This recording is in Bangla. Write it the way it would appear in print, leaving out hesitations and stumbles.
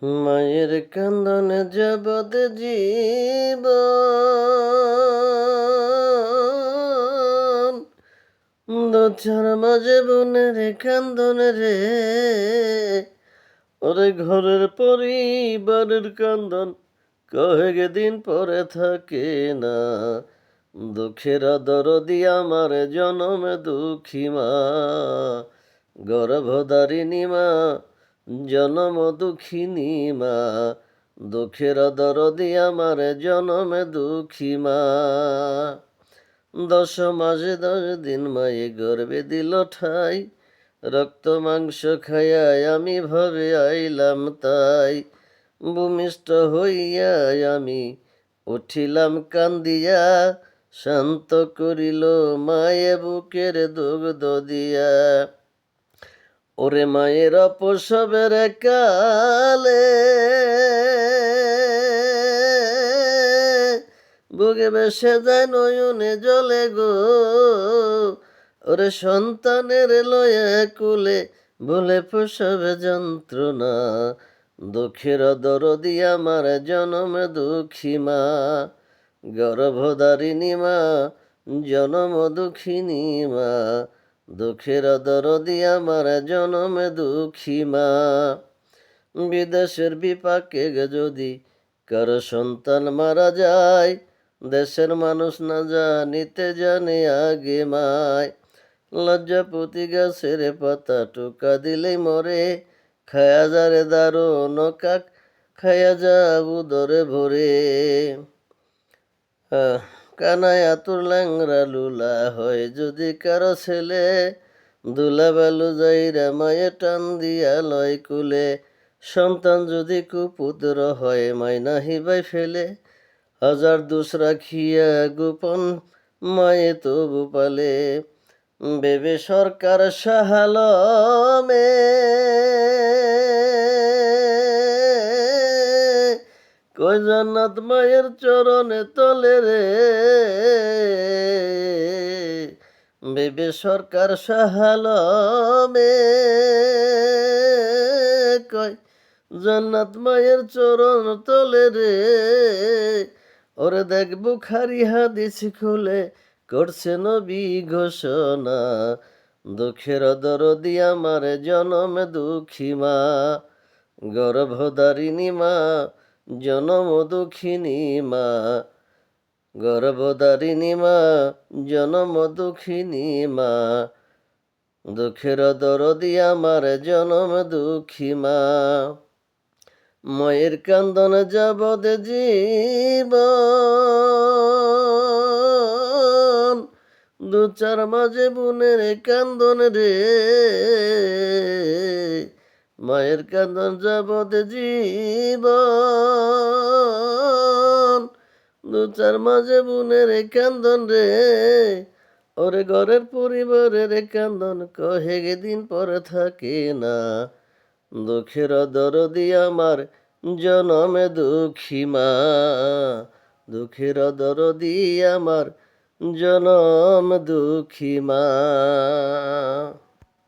মায়ের কান্দনে জগৎ জীবন, দোছার মাঝে বোনের কান্দনে রে, ওরে ঘরের পরিবারের কান্দন কয়েক দিন পরে থাকে না। দুঃখের দরদি আমার জনমে দুঃখী মা, গর্ভধারিণী মা, জনম দুঃখিনী মা। দুঃখের দরদি আমার জনমে দুঃখী মা। 10 মাসে 10 দিন মায়ে গর্ভে দিল ঠাই, রক্ত মাংস খাইয়াই আমি ভবে আইলাম তাই। ভূমিষ্ঠ হইয়া আমি উঠিলাম কান্দিয়া, শান্ত করিল মায়ে বুকের দুগ্ধ দিয়া। ওরে মায়ের অপসবের কালে বুকে বেসে যায় নয়নে জলে গো, ওরে সন্তানের লয়ে কুলে বলে প্রসবে যন্ত্রণা। দুঃখের দরদি আমার জনমে দুঃখী মা, গর্ভধারিণী মা, জনম দুঃখিনী মা। দুঃখের দরদি আমার জনমে দুঃখী মা। বিদেশের বিপাকে যদি কারো সন্তান মারা যায়, দেশের মানুষ না জানিতে জানে আগে মায়। লজ্জাপতি গাছের পাতা টোকা দিলেই মরে, খায়া যারে দারুণ কাক খায়া যা উদরে ভরে। কানায় আতুর ল্যাংরা লুলা হয় যদি কারো ছেলে, দুলা বালু যাইরা মায়ে টান দিয়া লয় কুলে। সন্তান যদি কুপুত্র হয় মায় নাহিবাই ফেলে, হাজার দোষ রাখিয়া গোপন মায়ে তবু পালে। বেবে সরকার সাহালমে কই জান্নাত মায়ের চরণে তলে রে, বেবে সরকার সাহালমে কই জান্নাত মায়ের চরণ তলে রে। ওরে দেখ বুখারি হাদিস খুলে করছে নবী ঘোষণা। দুঃখের দরদি আমার জনমে দুঃখী মা, গর্ভধারিণী মা, জনম দুঃখিনী মা। গর্ভধারিণী মা, জনম দুঃখিনী মা। দুঃখের দরদি আমার জনম দুঃখী মা। মায়ের কান্দন যাবদ জীবন, 2-4 মাঝে বোনের কান্দন রে। মায়ের কান্দন যাবদ জীবন, 2-4 মাঝে বোনের কান্দন রে। ওরে ঘরের পরিবারের কান্দন কয়েক দিন পরে থাকে না। দুঃখের দরদি আমার জনমে দুঃখী মা, দুঃখের দরদি আমার জনম দুঃখী মা।